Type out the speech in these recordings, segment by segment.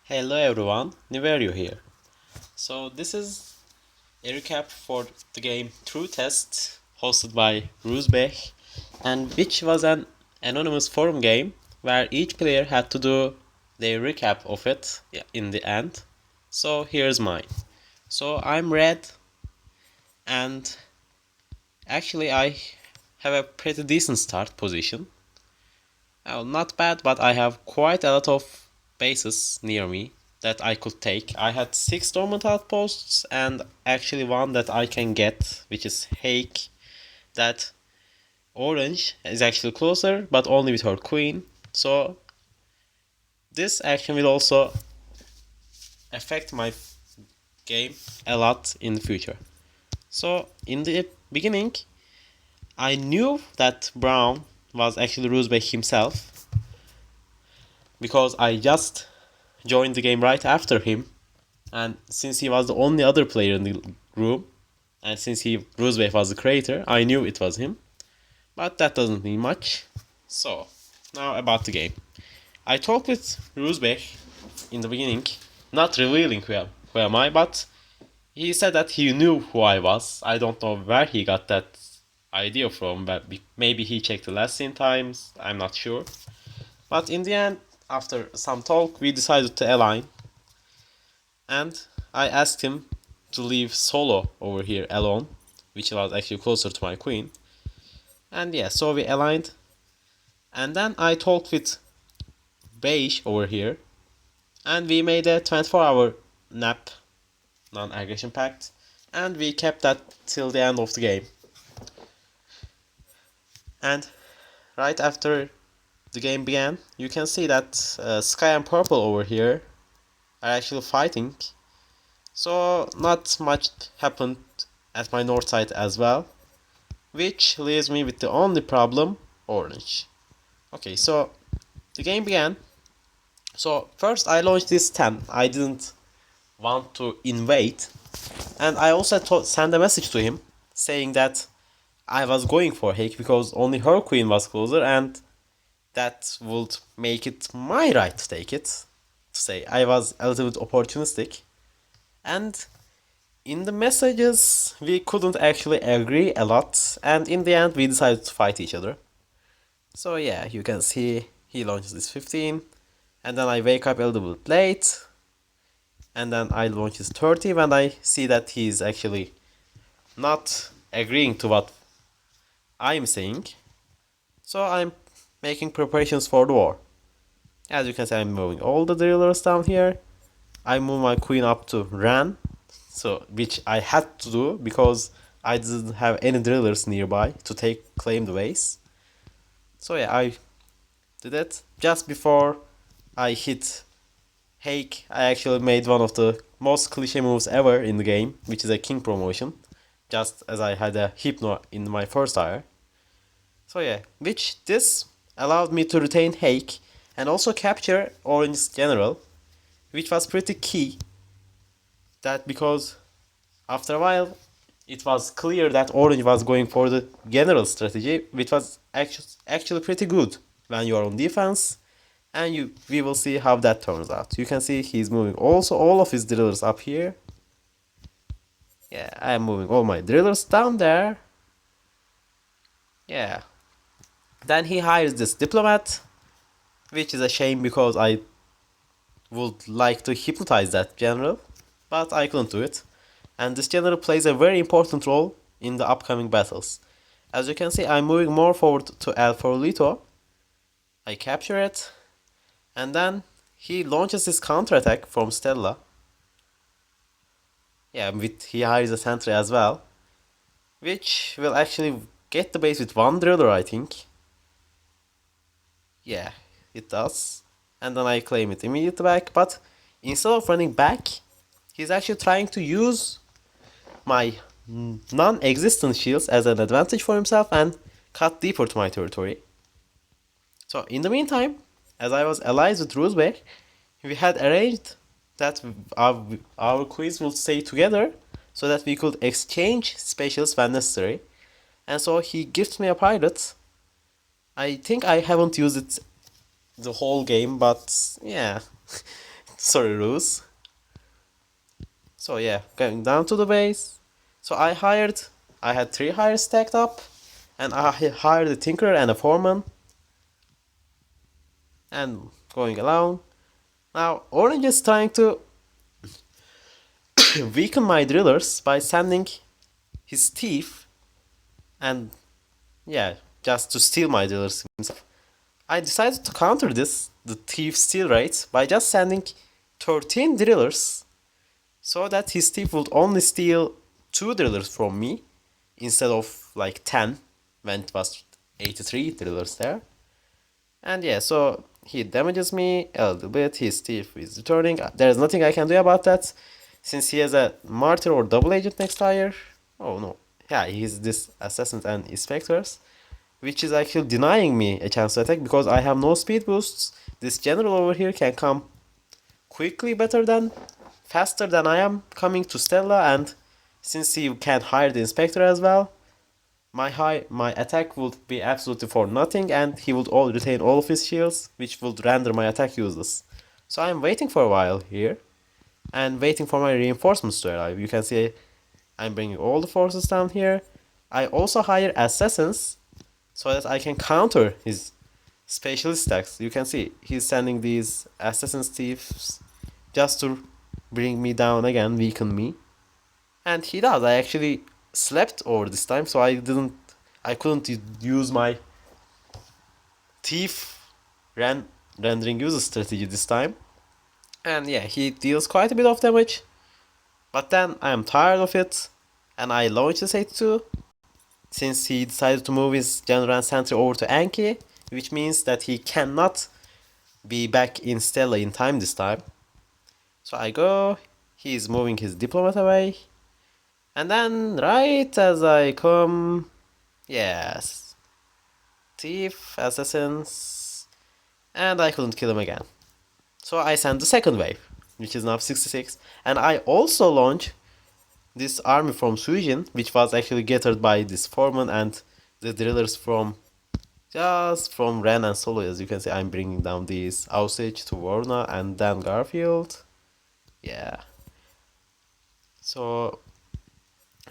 Hello everyone, Niverio here. So this is a recap for the game True Test hosted by Rusbech, and which was an anonymous forum game where each player had to do their recap of it in the end. So here's mine. So I'm red, and actually I have a pretty decent start position. Well, not bad, but I have quite a lot of bases near me that I could take. I had 6 dormant outposts and actually one that I can get, which is Hake. That orange is actually closer, but only with her queen. So this action will also affect my game a lot in the future. So in the beginning, I knew that Brown was actually Rusbek himself because I just joined the game right after him, and since he was the only other player in the room, and since Roosevelt was the creator, I knew it was him. But that doesn't mean much. So now about the game. I talked with Roosevelt in the beginning, not revealing who am I, but he said that he knew who I was. I don't know where he got that idea from, but maybe he checked the last scene times. I'm not sure. But in the end, after some talk, we decided to align, and I asked him to leave Solo over here alone, which was actually closer to my queen. And yeah, so we aligned. And then I talked with Beige over here, and we made a 24-hour nap non-aggression pact, and we kept that till the end of the game. And right after the game began, you can see that Sky and Purple over here are actually fighting. So not much happened at my north side as well, which leaves me with the only problem, orange. Okay, so the game began. So first I launched this 10. I didn't want to invade, and I also sent a message to him saying that I was going for Hake because only her queen was closer, and that would make it my right to take it. To say I was a little bit opportunistic, and in the messages we couldn't actually agree a lot, and in the end we decided to fight each other. So yeah, you can see he launches this 15, and then I wake up a little bit late, and then I launch his 30 when I see that he's actually not agreeing to what I'm saying. So I'm making preparations for the war. As you can see, I'm moving all the drillers down here. I move my queen up to Ran, so which I had to do because I didn't have any drillers nearby to claim the base. So yeah, I did it just before I hit Hake. I actually made one of the most cliche moves ever in the game, which is a king promotion, just as I had a Hypno in my first hire. So yeah, which this allowed me to retain Hake and also capture Orange's general, which was pretty key. That because after a while it was clear that Orange was going for the general strategy, which was actually pretty good when you are on defense, and we will see how that turns out. You can see he's moving also all of his drillers up here. Yeah, I am moving all my drillers down there. Yeah. Then he hires this diplomat, which is a shame because I would like to hypnotize that general, but I couldn't do it. And this general plays a very important role in the upcoming battles. As you can see, I'm moving more forward to Alforlito. I capture it, and then he launches his counterattack from Stella. Yeah, he hires a sentry as well, which will actually get the base with one driller, I think. Yeah, it does. And then I claim it immediately back, but instead of running back, he's actually trying to use my non-existent shields as an advantage for himself and cut deeper to my territory. So in the meantime, as I was allies with Roosbeck, we had arranged that our queens would stay together so that we could exchange specials when necessary. And so he gives me a pirate. I think I haven't used it the whole game, but yeah, Sorry, Ruse. So yeah, going down to the base. So I had 3 hires stacked up, and I hired a tinkerer and a foreman, and going along. Now Orange is trying to weaken my drillers by sending his thief, and yeah, just to steal my drillers himself. I decided to counter the thief steal rate, by just sending 13 drillers, so that his thief would only steal 2 drillers from me instead of like 10 when it was 83 drillers there. And yeah, so he damages me a little bit. His thief is returning. There's nothing I can do about that, since he has a martyr or double agent next hire. Oh no. Yeah, he's this assassin and inspectors, which is actually denying me a chance to attack because I have no speed boosts. This general over here can come quickly faster than I am coming to Stella, and since he can hire the inspector as well, my attack would be absolutely for nothing, and he would all retain all of his shields, which would render my attack useless. So I'm waiting for a while here, and waiting for my reinforcements to arrive. You can see I'm bringing all the forces down here. I also hire assassins so that I can counter his specialist stacks. You can see he's sending these assassins thieves just to bring me down again, weaken me. And he does. I actually slept over this time, so I couldn't use my thief rendering user strategy this time. And yeah, he deals quite a bit of damage. But then I am tired of it, and I launch this 82, since he decided to move his general and sentry over to Anki, which means that he cannot be back in Stella in time this time. So I go, he's moving his diplomat away, and then right as I come, yes, thief, assassins, and I couldn't kill him again. So I send the second wave, which is now 66, and I also launch this army from Suijin, which was actually gathered by this foreman and the drillers from Ren and Solo. As you can see, I'm bringing down these Osage to Warna and then Garfield. Yeah. So,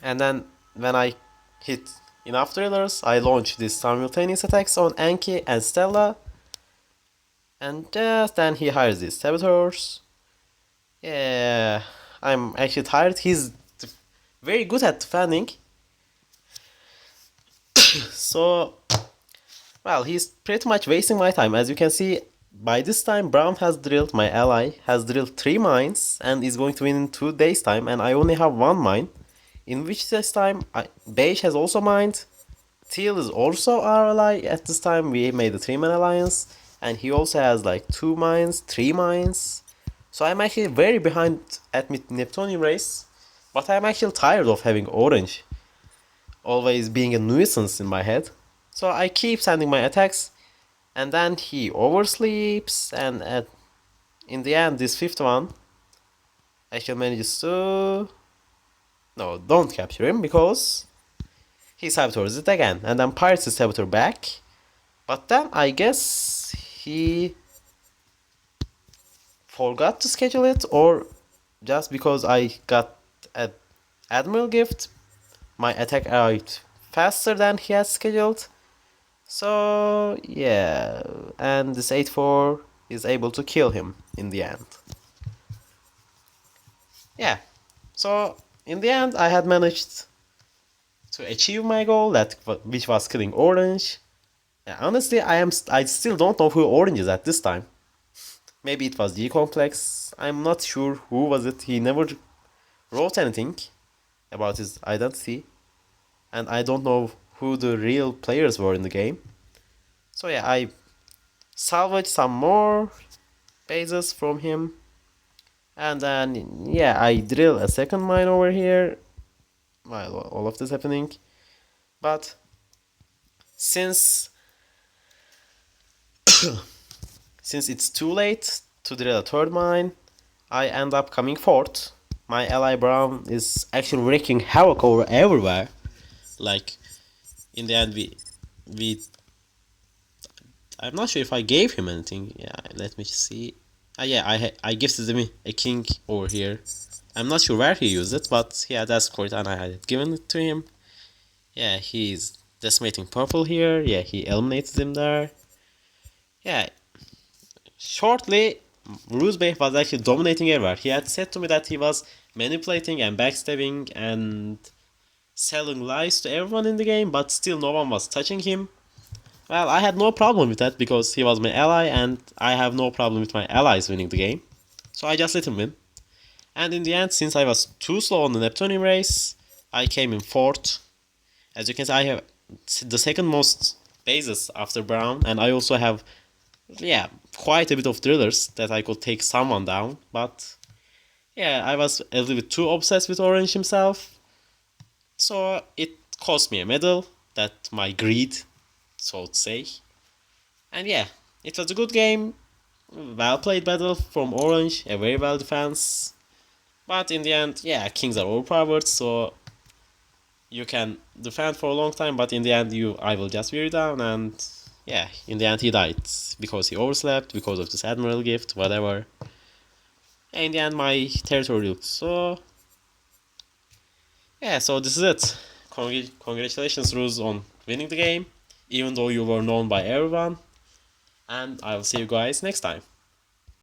and then when I hit enough drillers, I launch these simultaneous attacks on Anki and Stella. And just then he hires these saboteurs. Yeah, I'm actually tired. He's very good at defending. So, well, he's pretty much wasting my time. As you can see, by this time, Brown has drilled, my ally, has drilled 3 mines and is going to win in 2 days' time, and I only have 1 mine. In which this time, Beige has also mined. Teal is also our ally. At this time, we made a 3-man alliance, and he also has like 2 mines, 3 mines. So I'm actually very behind at mid Neptunian race, but I'm actually tired of having Orange always being a nuisance in my head. So I keep sending my attacks, and then he oversleeps, and in the end, this 5th one actually manages to... No, don't capture him, because he saboteurs it again, and then pirates his saboteur back. But then I guess he forgot to schedule it, or just because I got an Admiral gift, my attack arrived faster than he had scheduled. So yeah, and this 8-4 is able to kill him in the end. Yeah, so in the end I had managed to achieve my goal, which was killing Orange. Yeah, honestly, I still don't know who Orange is at this time. Maybe it was G-Complex. I'm not sure who was it. He never wrote anything about his identity, and I don't know who the real players were in the game. So yeah, I salvaged some more bases from him, and then yeah, I drill a second mine over here while all of this happening. But since it's too late to drill a third mine, I end up coming fourth. My ally Brown is actually wreaking havoc over everywhere. Like, in the end, we I'm not sure if I gave him anything. Yeah, let me see. Yeah, I gifted him a king over here. I'm not sure where he used it, but he had asked for it and I had given it to him. Yeah, he's decimating purple here. Yeah, he eliminated him there. Yeah, shortly, Ruzbeh was actually dominating everywhere. He had said to me that he was manipulating and backstabbing and selling lies to everyone in the game, but still no one was touching him. Well, I had no problem with that because he was my ally and I have no problem with my allies winning the game. So I just let him win. And in the end, since I was too slow on the Neptunium race, I came in 4th. As you can see, I have the second most bases after Brown, and I also have, yeah, quite a bit of drillers that I could take someone down. But yeah, I was a little bit too obsessed with Orange himself, so it cost me a medal. That my greed, so to say. And yeah, it was a good game. Well played battle from Orange, a very well defense. But in the end, yeah, kings are overpowered, so you can defend for a long time, but in the end, I will just wear you down, and yeah, in the end, he died because he overslept, because of this admiral gift, whatever. And in the end, my territory looked so. Yeah, so this is it. Congratulations, Ruse, on winning the game, even though you were known by everyone. And I will see you guys next time.